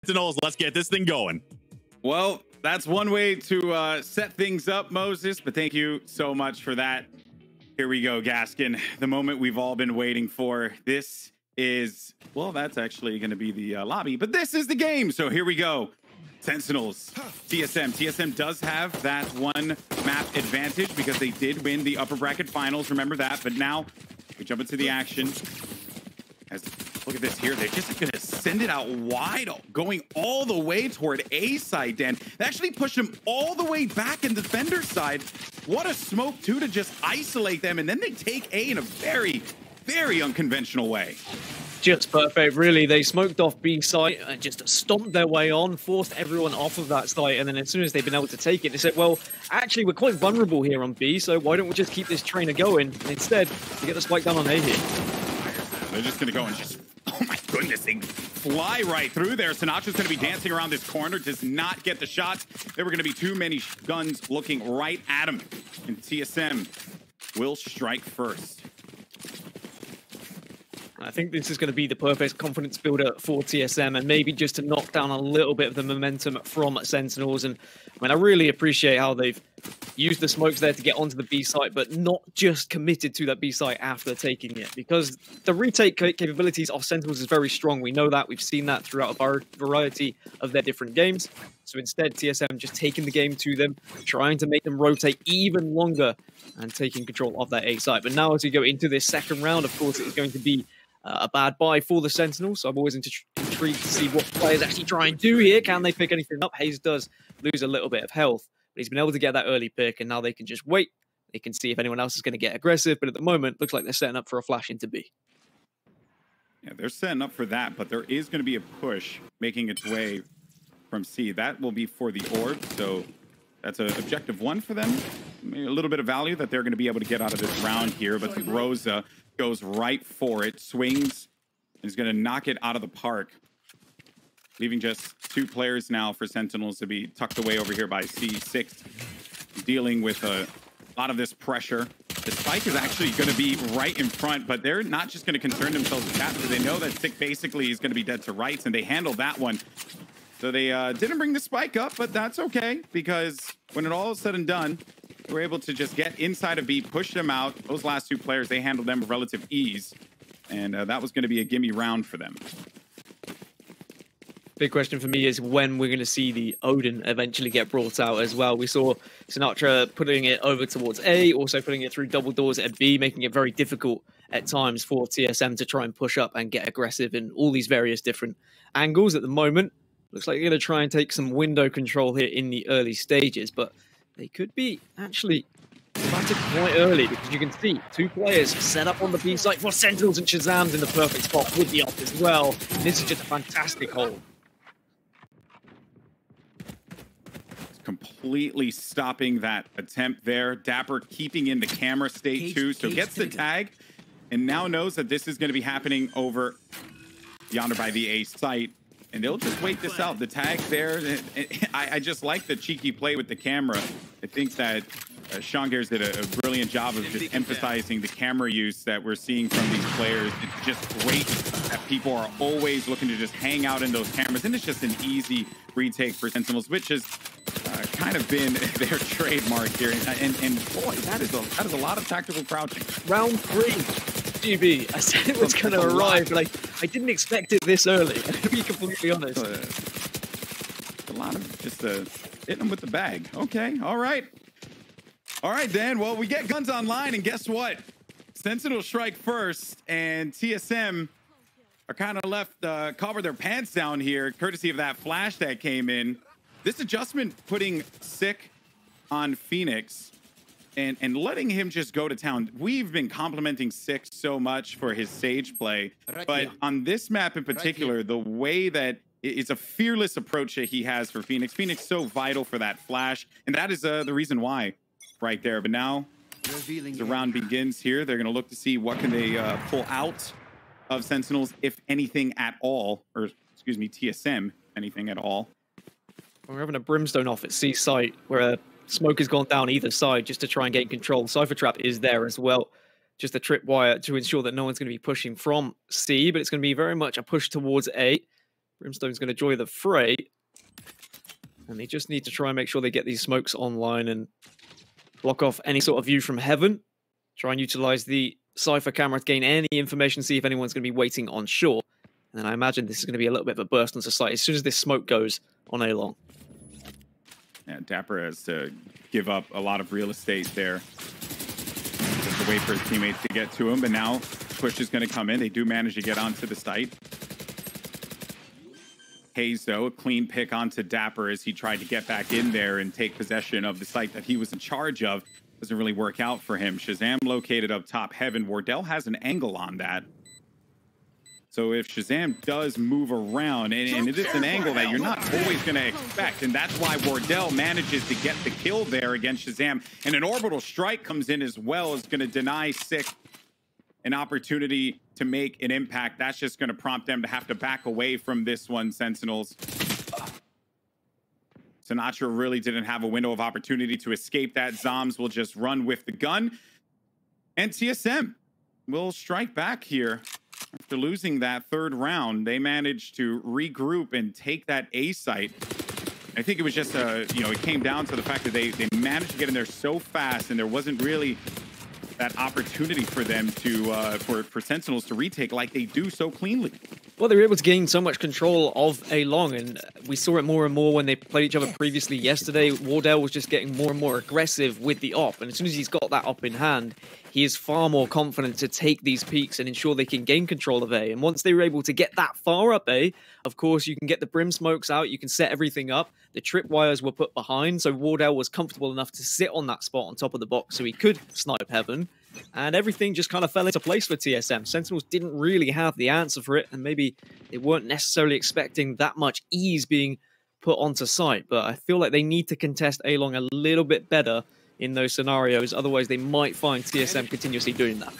Sentinels, let's get this thing going. Well, that's one way to set things up, Moses, but thank you so much for that. Here we go, Gaskin, the moment we've all been waiting for. This is, well, that's actually going to be the lobby, but this is the game. So here we go. Sentinels, TSM. TSM does have that one map advantage because they did win the upper bracket finals. Remember that. But now we jump into the action. Look at this here. They're just going to send it out wide, going all the way toward A side, Dan. They actually pushed them all the way back in the defender side. What a smoke, too, to just isolate them. And then they take A in a very, very unconventional way. Just perfect, really. They smoked off B site and just stomped their way on, forced everyone off of that site, and then as soon as they've been able to take it, they said, well, actually, we're quite vulnerable here on B, so why don't we just keep this trainer going? And instead, we get the spike down on A here. They're just going to go and just, oh my goodness, they fly right through there. Sinatra's going to be dancing around this corner, does not get the shots. There were going to be too many guns looking right at him. And TSM will strike first. I think this is going to be the perfect confidence builder for TSM and maybe just to knock down a little bit of the momentum from Sentinels. And I mean, I really appreciate how they've used the smokes there to get onto the B site, but not just committed to that B site after taking it, because the retake capabilities of Sentinels is very strong. We know that. We've seen that throughout a variety of their different games. So instead, TSM just taking the game to them, trying to make them rotate even longer and taking control of that A site. But now as we go into this second round, of course, it is going to be a bad buy for the Sentinels, so I'm always intrigued to see what players actually try and do here. Can they pick anything up? Hayes does lose a little bit of health, but he's been able to get that early pick, and now they can just wait. They can see if anyone else is going to get aggressive, but at the moment, looks like they're setting up for a flash into B. Yeah, they're setting up for that, but there is going to be a push making its way from C. That will be for the orb, so that's an objective one for them. Maybe a little bit of value that they're going to be able to get out of this round here, but the Rosa goes right for it, swings, and is going to knock it out of the park, leaving just 2 players now for Sentinels to be tucked away over here by C6, dealing with a lot of this pressure. The spike is actually going to be right in front, but they're not just going to concern themselves with that, because they know that Sick basically is going to be dead to rights, and they handled that one. So they didn't bring the spike up, but that's okay, because when it all is said and done, we're able to just get inside of B, push them out. Those last 2 players, they handled them with relative ease. And that was going to be a gimme round for them. Big question for me is when we're going to see the Odin eventually get brought out as well. We saw Sinatra putting it over towards A, also putting it through double doors at B, making it very difficult at times for TSM to try and push up and get aggressive in all these various different angles. At the moment, looks like they're going to try and take some window control here in the early stages, but they could be actually planted quite early, because you can see 2 players set up on the B site for Sentinels, and Shazam's in the perfect spot with the ult as well. This is just a fantastic hold. Completely stopping that attempt there. Dapper keeping in the camera state too, so gets the tag and now knows that this is going to be happening over yonder by the A site. And they'll just wait this out. The tag there, I just like the cheeky play with the camera. I think that Sean Gears did a brilliant job of just emphasizing the camera use that we're seeing from these players. It's just great that people are always looking to just hang out in those cameras. And it's just an easy retake for Sentinels, which has kind of been their trademark here. And boy, that is a lot of tactical crouching. Round 3. GB. I said it was going to arrive, but I didn't expect it this early, to be completely honest. A lot of just hitting them with the bag. Okay, all right. All right, Dan. Well, we get guns online, and guess what? Sentinel strike first, and TSM are kind of left cover their pants down here, courtesy of that flash that came in. This adjustment putting Sick on Phoenix and letting him just go to town. We've been complimenting Sick so much for his Sage play, but on this map in particular, the way that it's a fearless approach that he has for Phoenix. Phoenix so vital for that flash, and that is the reason why right there. But now the round begins here. They're going to look to see what can they pull out of Sentinels, if anything at all, or excuse me, TSM, anything at all. We're having a brimstone off at C site where smoke has gone down either side just to try and gain control. Cypher Trap is there as well. Just a tripwire to ensure that no one's going to be pushing from C, but it's going to be very much a push towards A. Brimstone's going to join the fray. And they just need to try and make sure they get these smokes online and block off any sort of view from heaven. Try and utilize the Cypher camera to gain any information, see if anyone's going to be waiting on shore. And then I imagine this is going to be a little bit of a burst onto site as soon as this smoke goes on A-Long. Yeah, Dapper has to give up a lot of real estate there. Just to wait for his teammates to get to him, but now push is going to come in. They do manage to get onto the site. FaZe, though, a clean pick onto Dapper as he tried to get back in there and take possession of the site that he was in charge of. Doesn't really work out for him. Shazam located up top heaven. Wardell has an angle on that. So if Shazam does move around, and it is an angle that you're not always going to expect, and that's why Wardell manages to get the kill there against Shazam. And an orbital strike comes in as well, is going to deny Sick an opportunity to make an impact. That's just going to prompt them to have to back away from this one, Sentinels. Sinatra really didn't have a window of opportunity to escape that. Zombs will just run with the gun. And TSM will strike back here. After losing that third round, they managed to regroup and take that A site. I think it was just, it came down to the fact that they managed to get in there so fast, and there wasn't really that opportunity for them to, for Sentinels to retake like they do so cleanly. Well, they were able to gain so much control of A-Long, and we saw it more and more when they played each other previously yesterday. Wardell was just getting more and more aggressive with the op, and as soon as he's got that op in hand, he is far more confident to take these peaks and ensure they can gain control of A. And once they were able to get that far up A, of course, you can get the brim smokes out, you can set everything up. The tripwires were put behind, so Wardell was comfortable enough to sit on that spot on top of the box so he could snipe heaven. And everything just kind of fell into place for TSM. Sentinels didn't really have the answer for it, and maybe they weren't necessarily expecting that much ease being put onto site. But I feel like they need to contest A-Long a little bit better in those scenarios. Otherwise, they might find TSM continuously doing that.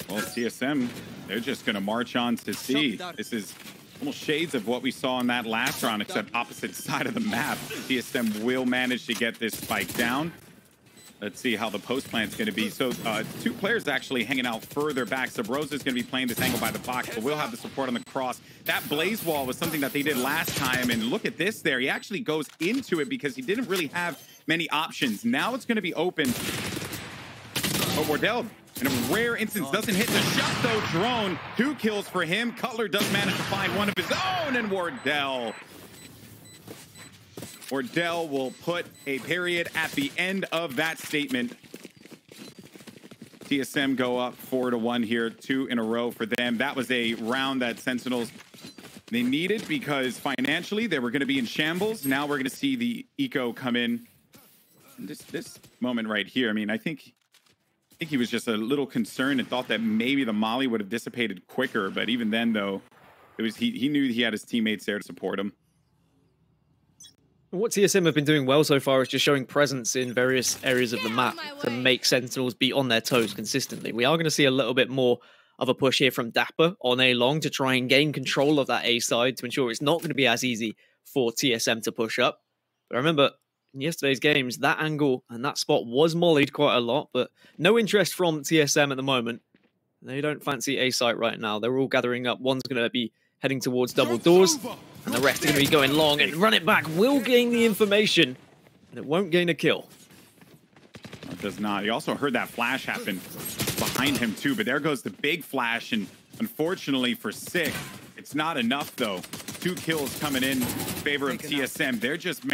Well, TSM, they're just going to march on to C. This is almost shades of what we saw in that last round, except opposite side of the map. TSM will manage to get this spike down. Let's see how the post plant's going to be. So two players actually hanging out further back. Subrosa is going to be playing this angle by the box, but we'll have the support on the cross. That blaze wall was something that they did last time, and look at this there. He actually goes into it because he didn't really have many options. Now it's going to be open. But Wardell, in a rare instance, doesn't hit the shot, though. Drone, 2 kills for him. Cutler does manage to find one of his own, and Wardell will put a period at the end of that statement. TSM go up 4-1 here, 2 in a row for them. That was a round that Sentinels, they needed because financially they were going to be in shambles. Now we're going to see the eco come in. This moment right here, I mean, I think he was just a little concerned and thought that maybe the molly would have dissipated quicker. But even then, though, it was he knew he had his teammates there to support him. What TSM have been doing well so far is just showing presence in various areas of the map to make Sentinels be on their toes consistently. We are going to see a little bit more of a push here from Dapper on A-Long to try and gain control of that A side to ensure it's not going to be as easy for TSM to push up. But I remember in yesterday's games, that angle and that spot was mollied quite a lot, but no interest from TSM at the moment. They don't fancy A site right now. They're all gathering up. One's going to be heading towards double doors, and the rest are going to be going long, and run it back will gain the information, and it won't gain a kill. It does not. He also heard that flash happen behind him too, but there goes the big flash, and unfortunately for Sick, it's not enough though. 2 kills coming in favor of TSM. They're just,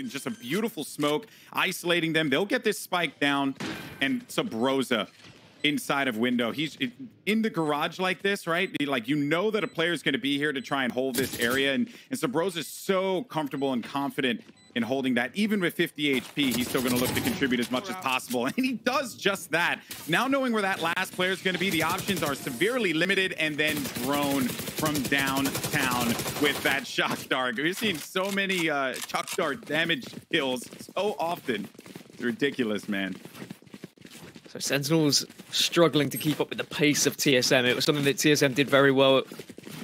just a beautiful smoke, isolating them. They'll get this spike down, and Subrosa inside of window. He's in the garage like this, right? Like, you know that a player is going to be here to try and hold this area, and Subrosa is so comfortable and confident in holding that. Even with 50 HP, he's still going to look to contribute as much as possible, and he does just that. Now knowing where that last player is going to be, the options are severely limited, and then Drone from downtown with that shock dart. We've seen so many shock dart damage kills so often. It's ridiculous, man. So Sentinels struggling to keep up with the pace of TSM. It was something that TSM did very well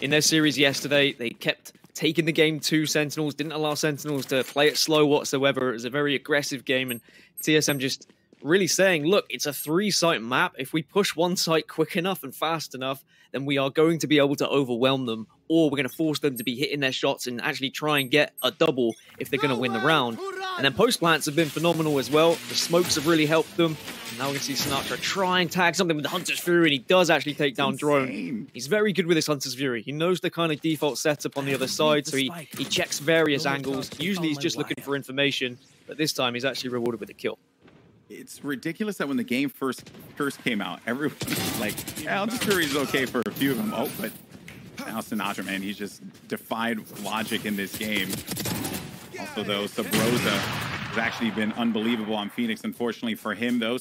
in their series yesterday. They kept taking the game to Sentinels, didn't allow Sentinels to play it slow whatsoever. It was a very aggressive game, and TSM just really saying, look, it's a 3-site map. If we push one site quick enough and fast enough, then we are going to be able to overwhelm them or we're going to force them to be hitting their shots and actually try and get a double if they're going to win the round. And then post plants have been phenomenal as well. The smokes have really helped them. And now we can see Sinatra try and tag something with the Hunter's Fury, and he does actually take down Drone. He's very good with his Hunter's Fury. He knows the kind of default setup on the other side, so he checks various angles. Usually he's just looking for information, but this time he's actually rewarded with a kill. It's ridiculous that when the game first came out, everyone was like, yeah, Hunter's Fury is okay for a few of them. Oh, but now Sinatra, man, he's just defied logic in this game. Also, though, Sabrosa has actually been unbelievable on Phoenix. Unfortunately for him, though,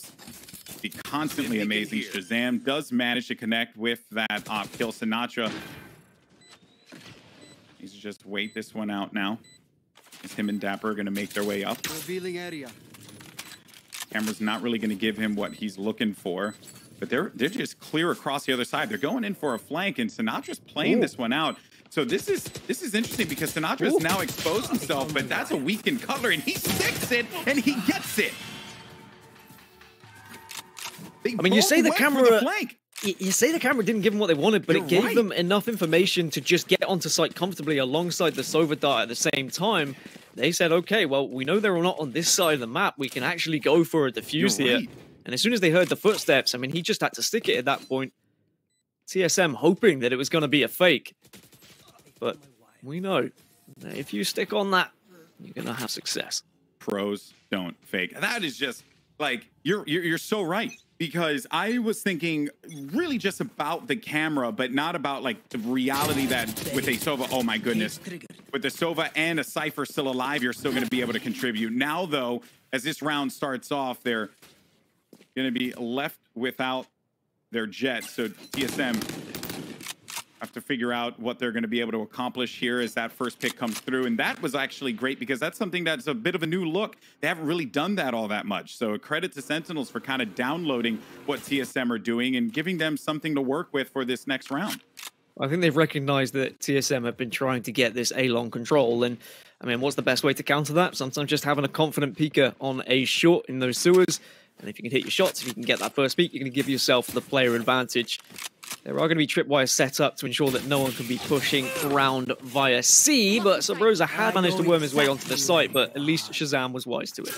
the constantly amazing Shazam does manage to connect with that kill. Sinatra, he's just wait this one out now. Is him and Dapper going to make their way up? Revealing area. Camera's not really going to give him what he's looking for, but they're just clear across the other side. They're going in for a flank, and Sinatra's playing this one out. So this is interesting because Sinatra's now exposed himself, but that's a weakened Cutler, and he sticks it, and he gets it. I mean, you say the camera... You say the camera didn't give them what they wanted, but it gave them enough information to just get onto site comfortably alongside the Sova dart at the same time. They said, okay, well, we know they're not on this side of the map. We can actually go for a defuse here. And as soon as they heard the footsteps, I mean, he just had to stick it at that point. TSM hoping that it was going to be a fake. But we know that if you stick on that, you're going to have success. Pros don't fake. That is just, like, you're so right. Because I was thinking really just about the camera, but not about like the reality that with a Sova, oh my goodness, with the Sova and a Cypher still alive, you're still going to be able to contribute. Now, though, as this round starts off, they're going to be left without their jet. So TSM have to figure out what they're going to be able to accomplish here as that first pick comes through. And that was actually great because that's something that's a bit of a new look. They haven't really done that all that much. So credit to Sentinels for kind of downloading what TSM are doing and giving them something to work with for this next round. I think they've recognized that TSM have been trying to get this A-long control. And I mean, what's the best way to counter that? Sometimes just having a confident peeker on A short in those sewers. And if you can hit your shots, if you can get that first peek, you're going to give yourself the player advantage. There are going to be tripwires set up to ensure that no one can be pushing around via C, but Sabrosa had managed to worm his way onto the site, but at least Shazam was wise to it.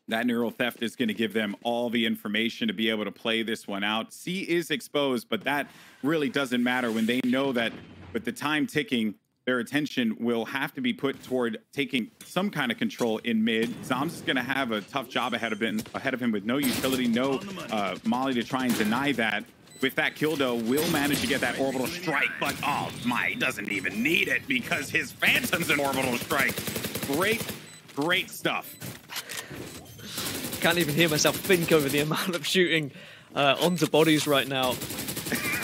That neural theft is going to give them all the information to be able to play this one out. C is exposed, but that really doesn't matter when they know that with the time ticking, their attention will have to be put toward taking some kind of control in mid. Zoms is going to have a tough job ahead of him with no utility, no Molly to try and deny that. With that kill, though, will manage to get that orbital strike, but oh my, he doesn't even need it because his Phantom's an orbital strike. Great stuff. Can't even hear myself think over the amount of shooting onto bodies right now.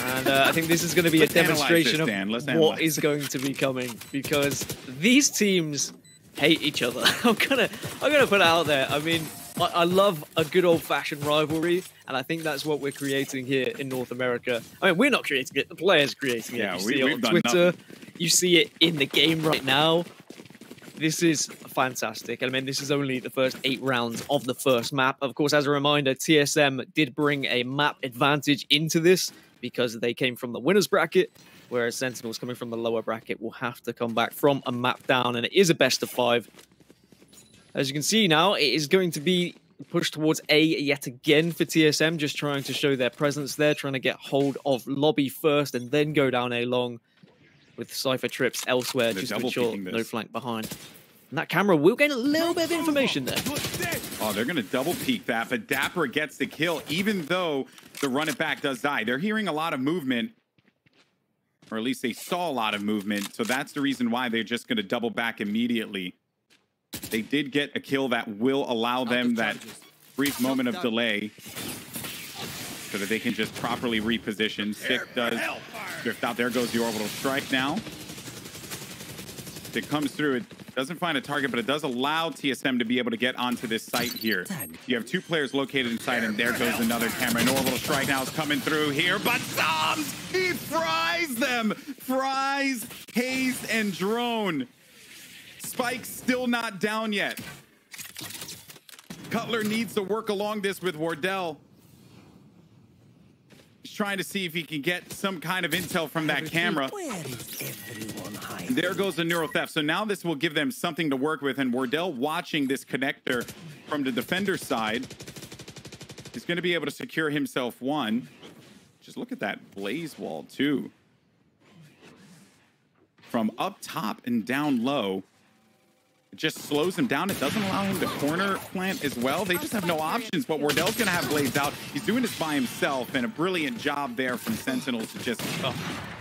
And I think this is going to be a demonstration of what is going to be coming, because these teams hate each other. I'm gonna put it out there. I mean, I love a good old-fashioned rivalry, and I think that's what we're creating here in North America. I mean, we're not creating it; the players are creating it. Yeah, you see it on Twitter. You see it in the game right now. This is fantastic. I mean, this is only the first 8 rounds of the first map. Of course, as a reminder, TSM did bring a map advantage into this because they came from the winner's bracket, whereas Sentinels coming from the lower bracket will have to come back from a map down, and it is a best of 5. As you can see now, it is going to be pushed towards A yet again for TSM, just trying to show their presence there, trying to get hold of lobby first and then go down A long with Cypher trips elsewhere just to ensure no flank behind. And that camera will gain a little bit of information there. Oh, they're going to double peek that, but Dapper gets the kill, even though the run it back does die. They're hearing a lot of movement, or at least they saw a lot of movement, so that's the reason why they're just going to double back immediately. They did get a kill that will allow them that brief moment of delay so that they can just properly reposition. Sick does drift out. There goes the orbital strike now. It comes through. It doesn't find a target, but it does allow TSM to be able to get onto this site here. You have 2 players located inside, and there goes another camera. An orbital strike now is coming through here, but Zoms, he fries them. Fries, Haze, and Drone. Spike's still not down yet. Cutler needs to work along this with Wardell. He's trying to see if he can get some kind of intel from that camera. There goes the neural theft. So now this will give them something to work with. And Wardell, watching this connector from the defender side, is going to be able to secure himself one. Just look at that blaze wall too. From up top and down low, it just slows him down. It doesn't allow him to corner plant as well. They just have no options, but Wardell's going to have blades out. He's doing this by himself, and a brilliant job there from Sentinels to just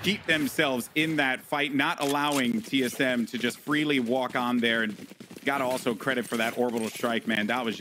keep themselves in that fight, not allowing TSM to just freely walk on there. And got to also credit for that orbital strike, man. That was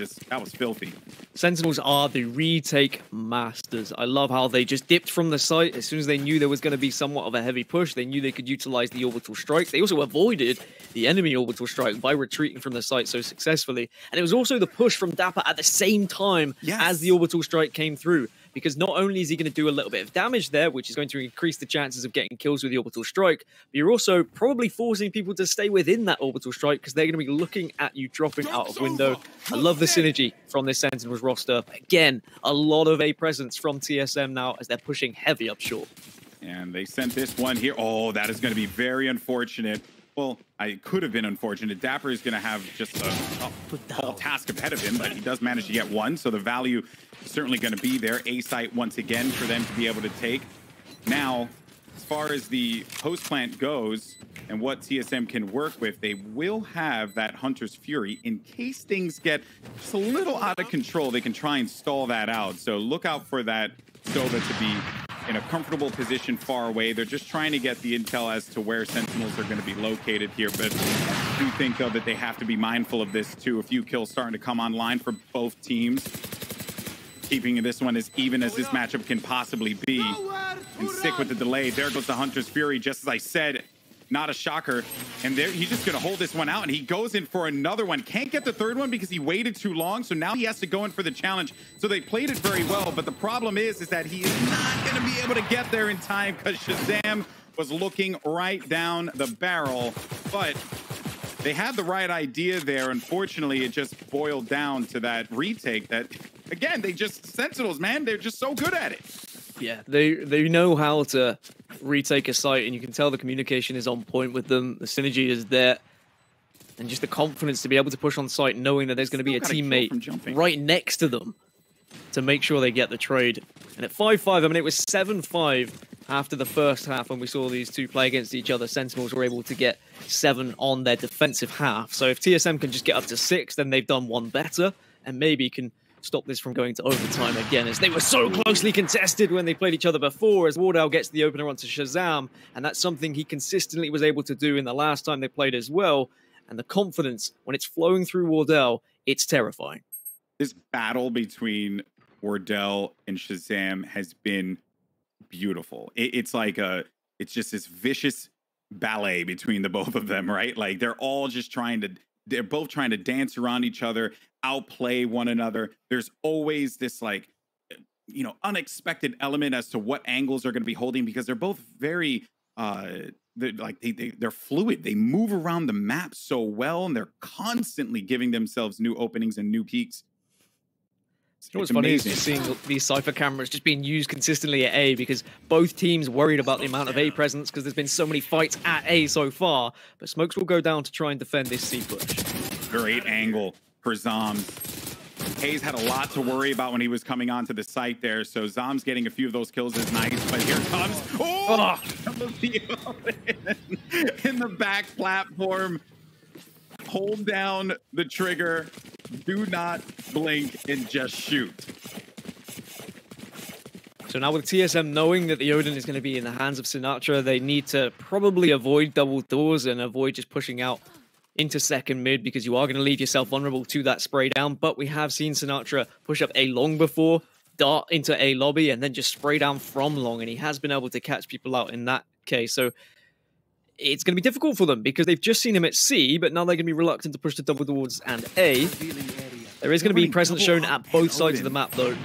filthy. Sentinels are the retake masters. I love how they just dipped from the site as soon as they knew there was going to be somewhat of a heavy push. They knew they could utilize the orbital strike. They also avoided the enemy orbital strike by retreating from the site so successfully. And it was also the push from Dapper at the same time as the orbital strike came through. Because not only is he going to do a little bit of damage there, which is going to increase the chances of getting kills with the orbital strike, but you're also probably forcing people to stay within that orbital strike because they're going to be looking at you dropping out of window. I love the synergy from this Sentinels roster. Again, a lot of A presence from TSM now as they're pushing heavy up short. And they sent this one here. Oh, that is going to be very unfortunate. Well, it could have been unfortunate. Dapper is going to have just a whole task ahead of him, but he does manage to get one, so the value is certainly going to be there. A site once again for them to be able to take. Now, as far as the post plant goes and what TSM can work with, they will have that Hunter's Fury. In case things get just a little out of control, they can try and stall that out. So look out for that Sova to be in a comfortable position far away. They're just trying to get the intel as to where Sentinels are going to be located here. But I do think, though, that they have to be mindful of this, too. A few kills starting to come online for both teams. Keeping this one as even as this matchup can possibly be. And stick with the delay. There goes the Hunter's Fury, just as I said. Not a shocker. And there, he's just going to hold this one out, and he goes in for another one. Can't get the third one because he waited too long, so now he has to go in for the challenge. So they played it very well, but the problem is that he is not going to be able to get there in time because Shazam was looking right down the barrel. But they had the right idea there. Unfortunately, it just boiled down to that retake that, again, Sentinels, man, they're just so good at it. Yeah, they know how to retake a site, and you can tell the communication is on point with them. The synergy is there, and just the confidence to be able to push on site, knowing that there's going to be a teammate right next to them to make sure they get the trade. And at 5-5, I mean, it was 7-5 after the first half when we saw these two play against each other. Sentinels were able to get 7 on their defensive half. So if TSM can just get up to 6, then they've done one better, and maybe can stop this from going to overtime again, as they were so closely contested when they played each other before, as Wardell gets the opener onto Shazam, and that's something he consistently was able to do in the last time they played as well. And the confidence, when it's flowing through Wardell, it's terrifying. This battle between Wardell and Shazam has been beautiful. It's like it's just this vicious ballet between the both of them, right? Like they're both trying to dance around each other, outplay one another. There's always this unexpected element as to what angles are going to be holding, because they're both very they're fluid. They move around the map so well, and they're constantly giving themselves new openings and new peaks. You know what's funny is just seeing these Cypher cameras just being used consistently at A, because both teams worried about the amount of A presence because there's been so many fights at A so far. But Smokes will go down to try and defend this C push. Great angle for Zoms. Hayes had a lot to worry about when he was coming onto the site there, so Zoms getting a few of those kills is nice, but here comes in the back platform. Hold down the trigger, do not blink, and just shoot. So now with TSM knowing that the Odin is going to be in the hands of Sinatra, they need to probably avoid double doors and avoid just pushing out into second mid, because you are going to leave yourself vulnerable to that spray down. But we have seen Sinatra push up A long before, dart into A lobby, and then just spray down from long, and he has been able to catch people out in that case. So it's going to be difficult for them because they've just seen him at C, but now they're going to be reluctant to push to double doors and A. There is going to be presence shown at both sides of the map, though.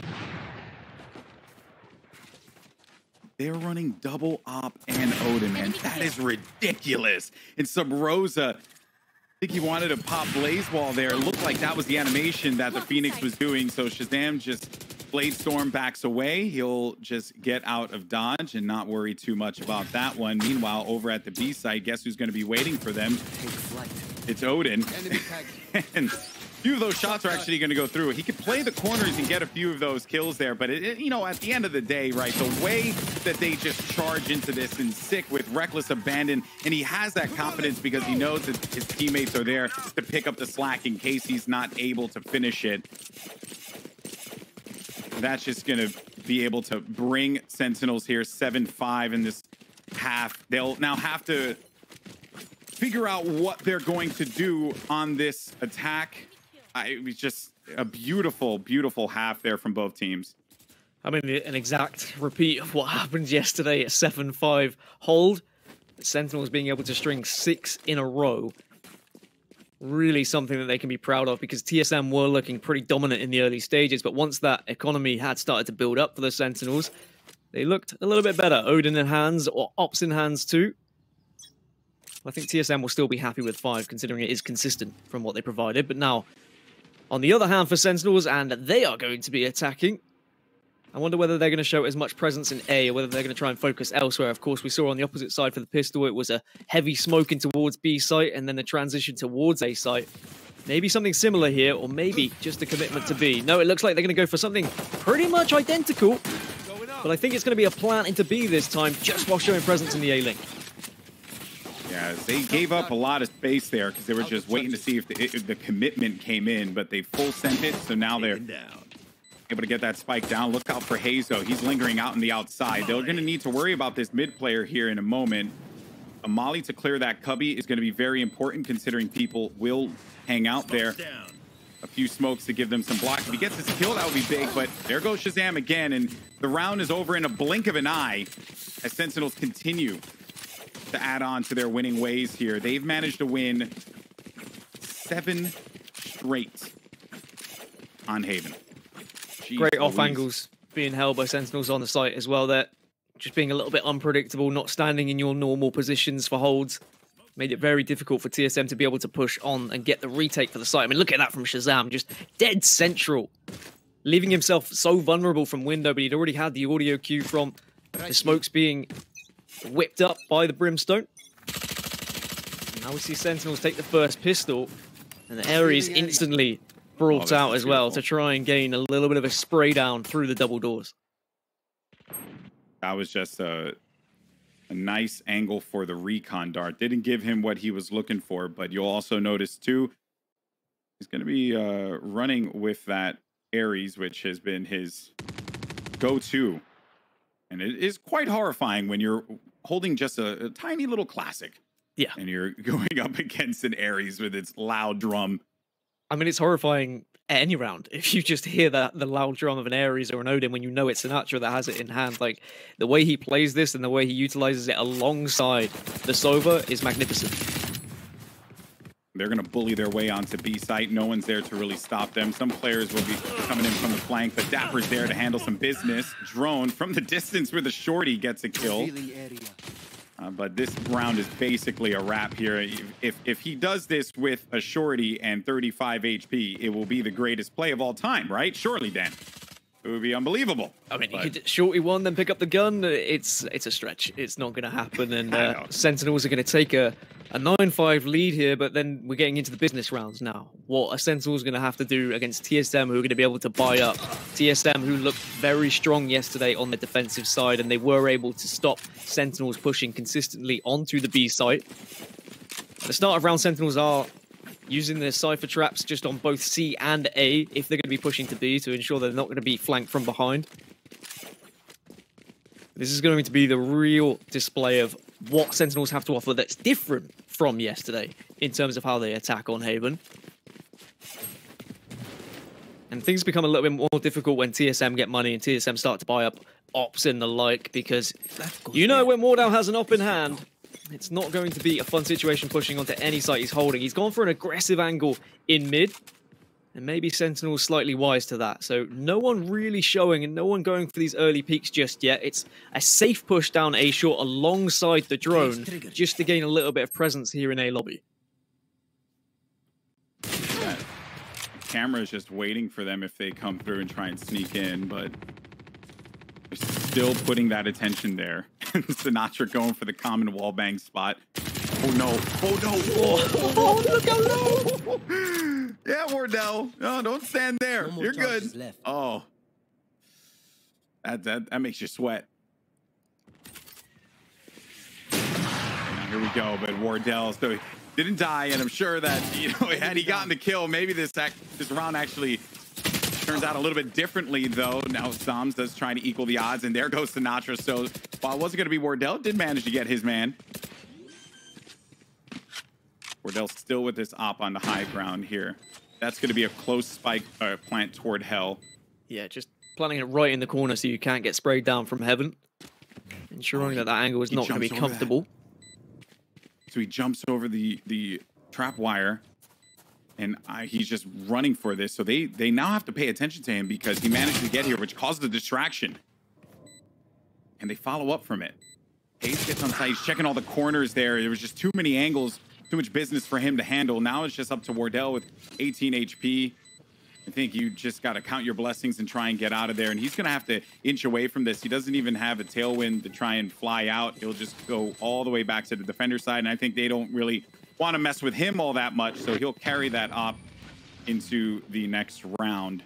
They're running double op and Odin, man. That is ridiculous. And Sub Rosa, I think he wanted to pop Blaze Wall there. It looked like that was the animation that the Phoenix was doing. So Shazam just Bladestorm backs away. He'll just get out of dodge and not worry too much about that one. Meanwhile, over at the B site, guess who's going to be waiting for them? It's Odin. And a few of those shots are actually going to go through. He could play the corners and get a few of those kills there, but you know, at the end of the day, right, the way that they just charge into this and sick with reckless abandon, and he has that confidence because he knows that his teammates are there to pick up the slack in case he's not able to finish it. That's just going to be able to bring Sentinels here 7-5 in this half. They'll now have to figure out what they're going to do on this attack. It was just a beautiful, beautiful half there from both teams. I mean, an exact repeat of what happened yesterday at 7-5 hold. The Sentinels being able to string 6 in a row. Really something that they can be proud of, because TSM were looking pretty dominant in the early stages, but once that economy had started to build up for the Sentinels, they looked a little bit better. Odin in hands, or Ops in hands too. I think TSM will still be happy with 5, considering it is consistent from what they provided. But now, on the other hand for Sentinels, and they are going to be attacking, I wonder whether they're going to show as much presence in A, or whether they're going to try and focus elsewhere. Of course, we saw on the opposite side for the pistol, it was a heavy smoking towards B site, and then the transition towards A site. Maybe something similar here, or maybe just a commitment to B. No, it looks like they're going to go for something pretty much identical, but I think it's going to be a plant into B this time, just while showing presence in the A link. Yeah, they gave up a lot of space there because they were just waiting to see if the commitment came in, but they full sent it, so now they're able to get that spike down. Look out for Hayes, though. He's lingering out on the outside. They're going to need to worry about this mid player here in a moment. A molly to clear that cubby is going to be very important, considering people will hang out there. A few smokes to give them some block. If he gets his kill, that would be big, but there goes Shazam again, and the round is over in a blink of an eye as Sentinels continue to add on to their winning ways here. They've managed to win 7 straight on Haven. Jeez, great off angles being held by Sentinels on the site as well. They're just being a little bit unpredictable, not standing in your normal positions for holds. Made it very difficult for TSM to be able to push on and get the retake for the site. I mean, look at that from Shazam, just dead central. Leaving himself so vulnerable from window, but he'd already had the audio cue from the smokes being whipped up by the Brimstone. And now we see Sentinels take the first pistol, and the Ares instantly brought out as well to try and gain a little bit of a spray down through the double doors. That was just a nice angle for the recon dart. Didn't give him what he was looking for, but you'll also notice too, he's going to be running with that Ares, which has been his go-to. And it is quite horrifying when you're holding just a tiny little classic. Yeah. And you're going up against an Ares with its loud drum. I mean, it's horrifying at any round. If you just hear the loud drum of an Ares or an Odin when you know it's Sinatra that has it in hand. Like, the way he plays this and the way he utilizes it alongside the Sova is magnificent. They're going to bully their way onto B site. No one's there to really stop them. Some players will be coming in from the flank, but Dapper's there to handle some business. Drone from the distance where the shorty gets a kill. But this round is basically a wrap here. If he does this with a shorty and 35 HP, it will be the greatest play of all time, right? Surely, Dan. It would be unbelievable. I mean, you could shorty one, then pick up the gun. It's a stretch. It's not going to happen. And Sentinels are going to take a 9-5 lead here, but then we're getting into the business rounds now. What are Sentinels going to have to do against TSM, who are going to be able to buy up? TSM, who looked very strong yesterday on the defensive side, and they were able to stop Sentinels pushing consistently onto the B site. At the start of round, Sentinels are using their Cypher traps just on both C and A if they're going to be pushing to B to ensure they're not going to be flanked from behind. This is going to be the real display of what Sentinels have to offer that's different from yesterday in terms of how they attack on Haven. And things become a little bit more difficult when TSM get money and TSM start to buy up ops and the like, because you know when Mordau has an op in hand, it's not going to be a fun situation pushing onto any site he's holding. He's gone for an aggressive angle in mid, and maybe Sentinel's slightly wise to that. So no one really showing and no one going for these early peaks just yet. It's a safe push down A short alongside the drone just to gain a little bit of presence here in A lobby. camera is just waiting for them if they come through and try and sneak in, but they're still putting that attention there. Sinatra going for the common wallbang spot. Oh no! Oh no! Oh, look how low! Yeah, Wardell. No, don't stand there. You're good. Left. Oh, that makes you sweat. And here we go. But Wardell, so he didn't die, and I'm sure that had he gotten the kill, maybe this round actually turns out a little bit differently, though. Now Sams does try to equal the odds, and there goes Sinatra. So while it wasn't going to be Wardell, did manage to get his man. Wardell still with this op on the high ground here. That's going to be a close spike plant toward hell. Yeah, just planting it right in the corner so you can't get sprayed down from heaven. Ensuring that angle is not going to be comfortable. So he jumps over the trap wire, and he's just running for this. So they now have to pay attention to him because he managed to get here, which caused a distraction. And they follow up from it. FaZe gets on site. He's checking all the corners there. There was just too many angles. Too much business for him to handle. Now it's just up to Wardell with 18 HP. I think you just got to count your blessings and try and get out of there. And he's going to have to inch away from this. He doesn't even have a tailwind to try and fly out. He'll just go all the way back to the defender side. And I think they don't really want to mess with him all that much. So he'll carry that op into the next round.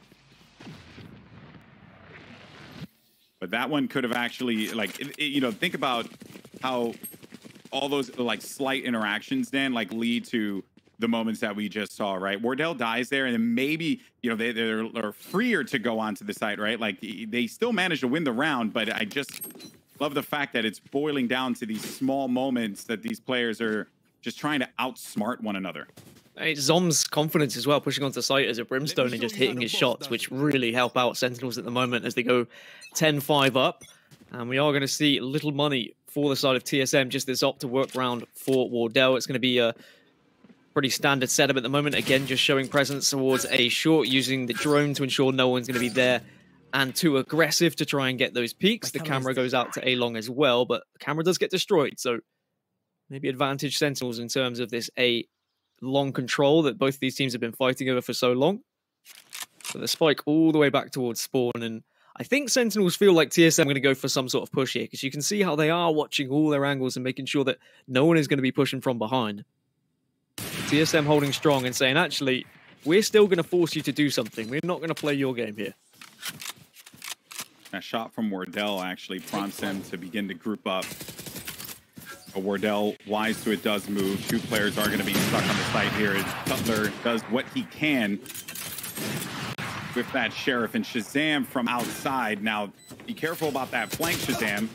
But that one could have actually, like, think about how all those like slight interactions then like lead to the moments that we just saw, right? Wardell dies there, and then maybe they're freer to go onto the site, right? Like they still managed to win the round, but I just love the fact that it's boiling down to these small moments that these players are just trying to outsmart one another. Zom's confidence as well, pushing onto site as a Brimstone and just hitting his shots, which really help out Sentinels at the moment as they go 10-5 up. And we are going to see little money for the side of TSM, just this op to work round for Wardell. It's going to be a pretty standard setup at the moment. Again, just showing presence towards A short, using the drone to ensure no one's going to be there and too aggressive to try and get those peaks. The camera goes out to A long as well, but the camera does get destroyed. So maybe advantage Sentinels in terms of this A long control that both these teams have been fighting over for so long. So the spike all the way back towards spawn, and I think Sentinels feel like TSM are going to go for some sort of push here, because you can see how they are watching all their angles and making sure that no one is going to be pushing from behind. TSM holding strong and saying, actually, we're still going to force you to do something. We're not going to play your game here. That shot from Wardell actually prompts them to begin to group up. But Wardell, wise to it, does move. Two players are going to be stuck on the site here as Cutler does what he can with that Sheriff, and Shazam from outside. Now, be careful about that flank, Shazam.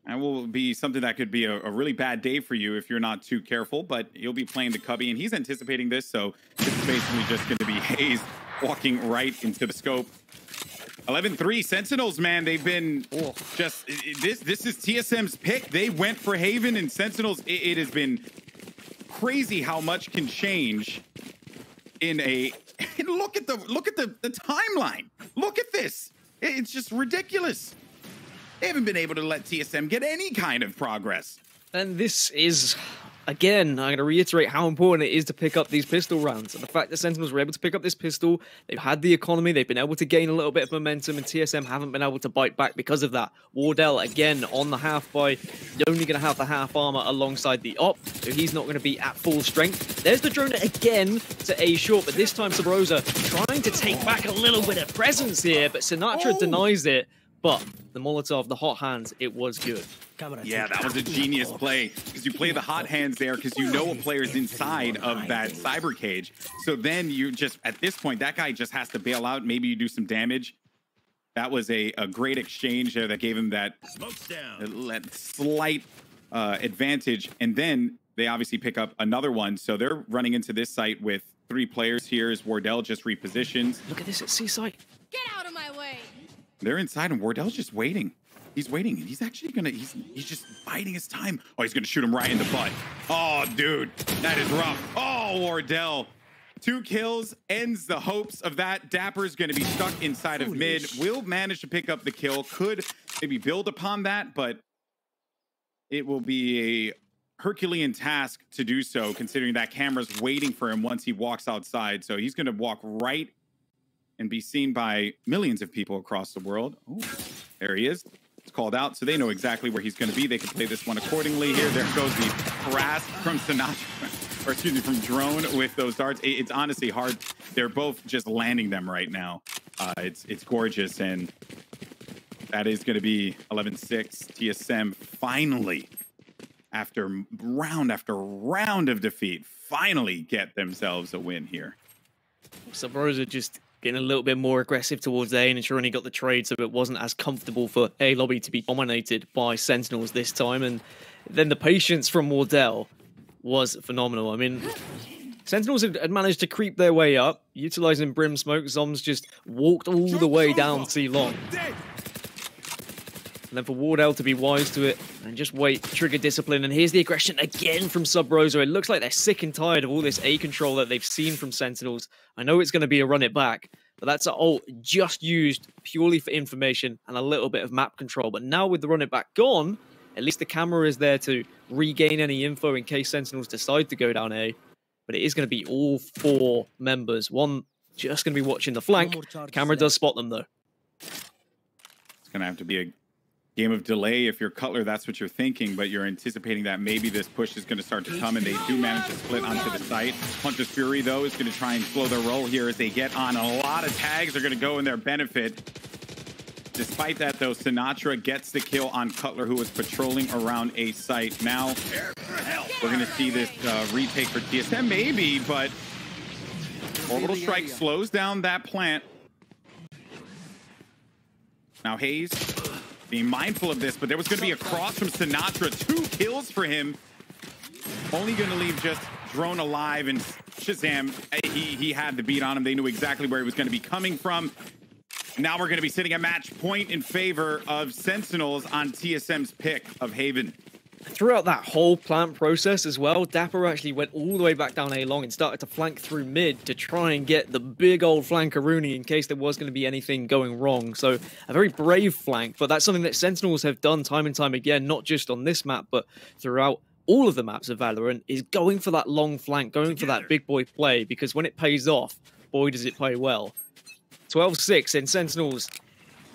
That will be something that could be a really bad day for you if you're not too careful, but you'll be playing the cubby, and he's anticipating this, so it's basically just going to be FaZe walking right into the scope. 11-3 Sentinels, man, they've been just this is TSM's pick. They went for Haven, and Sentinels, it has been crazy how much can change in a and look at the timeline. Look at this. It's just ridiculous. They haven't been able to let TSM get any kind of progress. And this is, again, I'm going to reiterate how important it is to pick up these pistol rounds. And the fact that Sentinels were able to pick up this pistol, they've had the economy, they've been able to gain a little bit of momentum, and TSM haven't been able to bite back because of that. Wardell, again, on the half buy, only going to have the half armor alongside the op, so he's not going to be at full strength. There's the drone again to A short, but this time Sabrosa trying to take back a little bit of presence here, but Sinatra denies it. But the Molotov, the hot hands, it was good. Yeah, that was a genius play, because you play the hot hands there because you know a player's inside of that cyber cage. So then you just, at this point, that guy just has to bail out. Maybe you do some damage. That was a great exchange there that gave him that slight advantage. And then they obviously pick up another one. So they're running into this site with 3 players here as Wardell just repositions. Look at this at C site. Get out of my way. They're inside, and Wardell's just waiting. He's waiting, and he's actually gonna, he's just biding his time. Oh, he's gonna shoot him right in the butt. Oh, dude, that is rough. Oh, Wardell. 2 kills, ends the hopes of that. Dapper's gonna be stuck inside of mid. Will manage to pick up the kill. Could maybe build upon that, but it will be a Herculean task to do so, considering that camera's waiting for him once he walks outside. So he's gonna walk right and be seen by millions of people across the world. Oh, there he is. It's called out, so they know exactly where he's going to be. They can play this one accordingly here. There goes the harass from Sinatra, or excuse me, from Drone with those darts. It's honestly hard. They're both just landing them right now. It's gorgeous, and that is going to be 11-6. TSM finally, after round of defeat, finally get themselves a win here. Subrosa just getting a little bit more aggressive towards A and ensuring he got the trade, so it wasn't as comfortable for A lobby to be dominated by Sentinels this time. And then the patience from Wardell was phenomenal. I mean, Sentinels had managed to creep their way up, utilizing Brim Smoke. Zoms just walked all the way down C long. And then for Wardell to be wise to it and just wait, trigger discipline. And here's the aggression again from Subrosa. It looks like they're sick and tired of all this A control that they've seen from Sentinels. I know it's going to be a run it back, but that's an ult just used purely for information and a little bit of map control. But now with the run it back gone, at least the camera is there to regain any info in case Sentinels decide to go down A. But it is going to be all 4 members. One just going to be watching the flank. Camera does spot them, though. It's going to have to be a game of delay if you're Cutler. That's what you're thinking, but you're anticipating that maybe this push is going to start to come, and they do manage to split onto the site. Hunter's Fury, though, is going to try and slow their roll here as they get on. A lot of tags are going to go in their benefit. Despite that, though, Sinatra gets the kill on Cutler, who was patrolling around a site. Now, we're going to see this retake for TSM, maybe, but Orbital Strike slows down that plant. Now, Hayes being mindful of this, but there was going to be a cross from Sinatra. 2 kills for him. Only going to leave just Drone alive, and Shazam, he had the beat on him. They knew exactly where he was going to be coming from. Now we're going to be sitting at match point in favor of Sentinels on TSM's pick of Haven. Throughout that whole plant process as well, Dapper actually went all the way back down A long and started to flank through mid to try and get the big old flankaroonie in case there was going to be anything going wrong. So a very brave flank, but that's something that Sentinels have done time and time again, not just on this map, but throughout all of the maps of Valorant, is going for that long flank, going for that big boy play, because when it pays off, boy does it play well. 12-6 in Sentinels.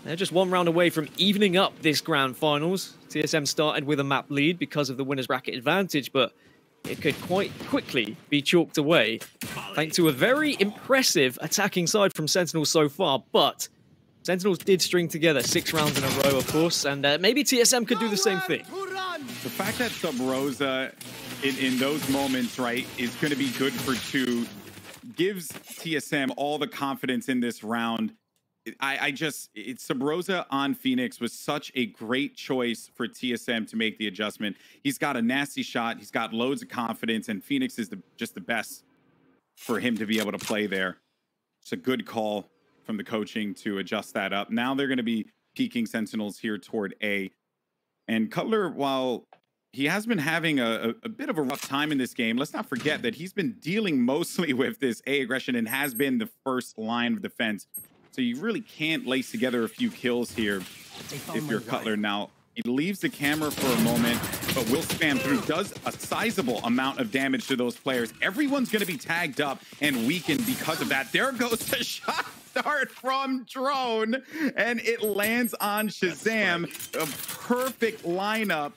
They're just 1 round away from evening up this grand finals. TSM started with a map lead because of the winner's bracket advantage, but it could quite quickly be chalked away thanks to a very impressive attacking side from Sentinels so far. But Sentinels did string together 6 rounds in a row, of course, and maybe TSM could do the same thing. The fact that Subrosa in those moments, right, is going to be good for 2 gives TSM all the confidence in this round. Subrosa on Phoenix was such a great choice for TSM to make the adjustment. He's got a nasty shot. He's got loads of confidence, and Phoenix is just the best for him to be able to play there. It's a good call from the coaching to adjust that up. Now they're going to be peaking Sentinels here toward A. And Cutler, while he has been having a bit of a rough time in this game, let's not forget that he's been dealing mostly with this A aggression and has been the first line of defense. So you really can't lace together a few kills here if you're Cutler. Now, he leaves the camera for a moment, but will spam through. Does a sizable amount of damage to those players. Everyone's going to be tagged up and weakened because of that. There goes the shot start from Drone, and it lands on Shazam. A perfect lineup.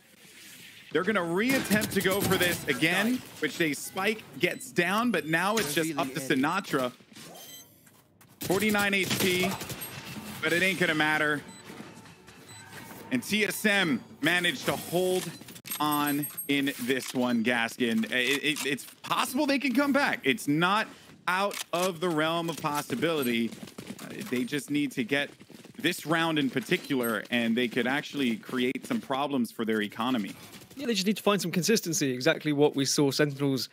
They're going to reattempt to go for this again, which they spike, gets down, but now it's just up to Sinatra. 49 HP, but it ain't gonna matter. And TSM managed to hold on in this one, Gaskin. It's possible they can come back. It's not out of the realm of possibility. They just need to get this round in particular, and they could actually create some problems for their economy. Yeah, they just need to find some consistency. Exactly what we saw Sentinels,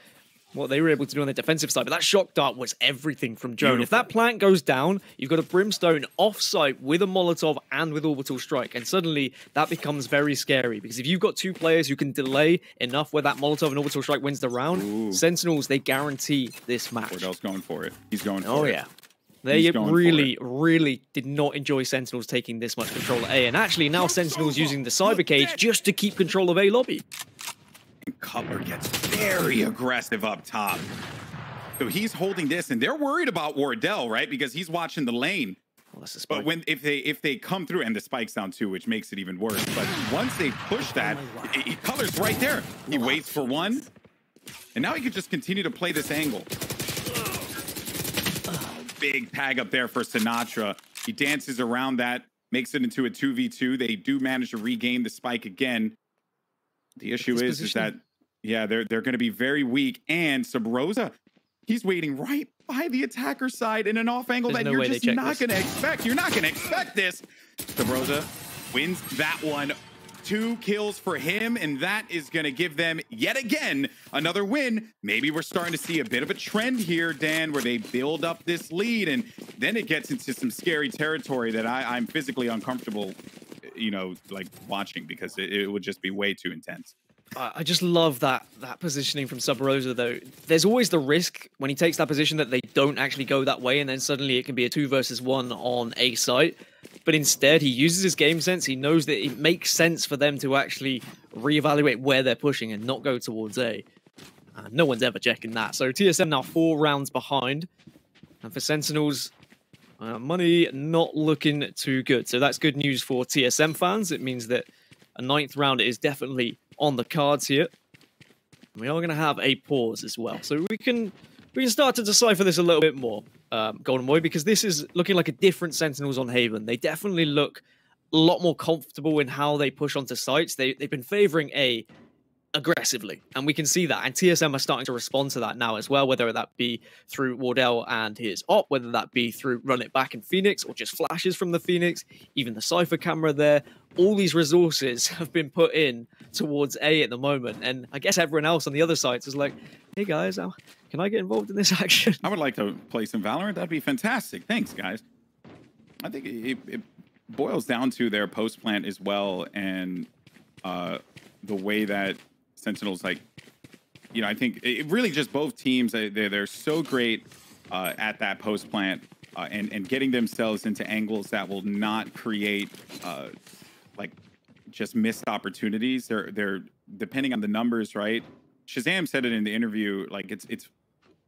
what they were able to do on the defensive side. But that shock dart was everything from Drone. Beautiful. If that plant goes down, you've got a Brimstone off-site with a Molotov and with Orbital Strike. And suddenly, that becomes very scary. Because if you've got 2 players who can delay enough where that Molotov and Orbital Strike wins the round, Sentinels, they guarantee this match. Wardell's going for it. He's going for it. Oh, yeah. They really did not enjoy Sentinels taking this much control at A. And actually, now Sentinels using the Cyber Cage just to keep control of A lobby. And Cutler gets very aggressive up top. So he's holding this, and they're worried about Wardell, right? Because he's watching the lane. Well, that's a But spike. if they come through, and the spike's down too, which makes it even worse. But once they push that, Color's right there. He waits for one, and now he could just continue to play this angle. Big tag up there for Sinatra. He dances around that, makes it into a 2v2. They do manage to regain the spike again. The issue is that, yeah, they're going to be very weak. And Sub Rosa, he's waiting right by the attacker side in an off angle that you're just not going to expect. You're not going to expect this. Sub Rosa wins that one. 2 kills for him, and that is going to give them yet again another win. Maybe we're starting to see a bit of a trend here, Dan, where they build up this lead, and then it gets into some scary territory that I'm physically uncomfortable, you know, like watching, because it would just be way too intense. I just love that positioning from Sub Rosa, though. There's always the risk when he takes that position that they don't actually go that way, and then suddenly it can be a 2 versus 1 on A site. But instead, he uses his game sense. He knows that it makes sense for them to actually reevaluate where they're pushing and not go towards A. No one's ever checking that. So TSM now 4 rounds behind. And for Sentinels, money not looking too good. So that's good news for TSM fans. It means that a 9th round is definitely on the cards here. We are going to have a pause as well. So we can start to decipher this a little bit more, Golden Boy, because this is looking like a different Sentinels on Haven. They definitely look a lot more comfortable in how they push onto sites. They've been favoring A aggressively, and we can see that. And TSM are starting to respond to that now as well, whether that be through Wardell and his op, whether that be through Run It Back in Phoenix, or just flashes from the Phoenix, even the Cypher camera there. All these resources have been put in towards A at the moment, and I guess everyone else on the other sides is like, hey guys, can I get involved in this action? I would like to play some Valorant. That'd be fantastic. Thanks, guys. I think it boils down to their post plant as well, and the way that Sentinels, like, you know, I think it really just both teams, they're so great at that post plant and getting themselves into angles that will not create like just missed opportunities. They're depending on the numbers, right? Shazam said it in the interview, like it's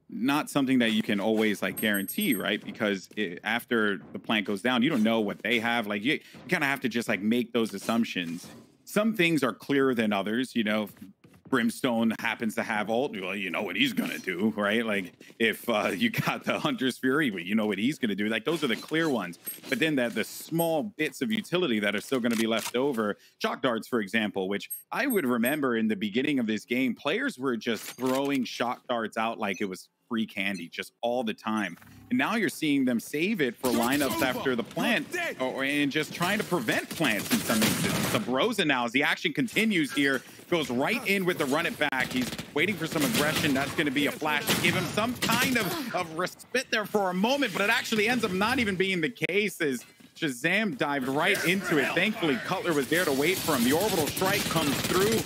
not something that you can always like guarantee, right? Because after the plant goes down, you don't know what they have. Like you kind of have to just like make those assumptions. Some things are clearer than others, you know. Brimstone happens to have ult, well, you know what he's gonna do, right? Like if you got the Hunter's Fury, well, you know what he's gonna do. Like those are the clear ones. But then the small bits of utility that are still gonna be left over, shock darts, for example, which I would remember in the beginning of this game, players were just throwing shock darts out like it was free candy just all the time. And now you're seeing them save it for lineups after the plant, and just trying to prevent plants in some instances. Sub Rosa now, as the action continues here, goes right in with the run it back. He's waiting for some aggression. That's going to be a flash to give him some kind of respite there for a moment, but it actually ends up not even being the case as Shazam dived right into it. Thankfully, Cutler was there to wait for him. The orbital strike comes through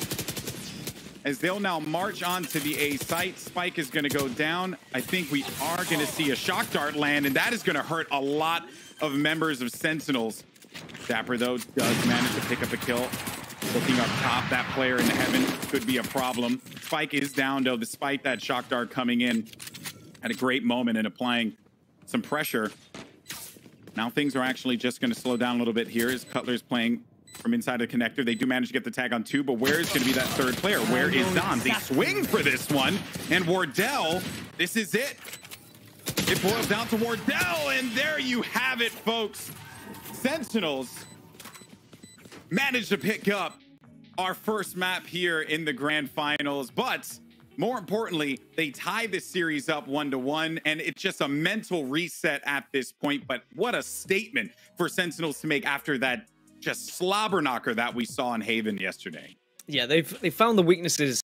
as they'll now march on to the A site. Spike is going to go down. I think we are going to see a shock dart land, and that is going to hurt a lot of members of Sentinels. Dapper, though, does manage to pick up a kill. Looking up top, that player in the heaven could be a problem. Spike is down, though, despite that shock dart coming in at a great moment and applying some pressure. Now things are actually just going to slow down a little bit here as Cutler's playing from inside the connector. They do manage to get the tag on 2, but where is going to be that third player? Where is Dom? They swing for this one, and Wardell, this is it. It boils down to Wardell, and there you have it, folks. Sentinels managed to pick up our first map here in the grand finals, but more importantly, they tie this series up 1-1, and it's just a mental reset at this point. But what a statement for Sentinels to make after that just slobber knocker that we saw in Haven yesterday. Yeah, they've found the weaknesses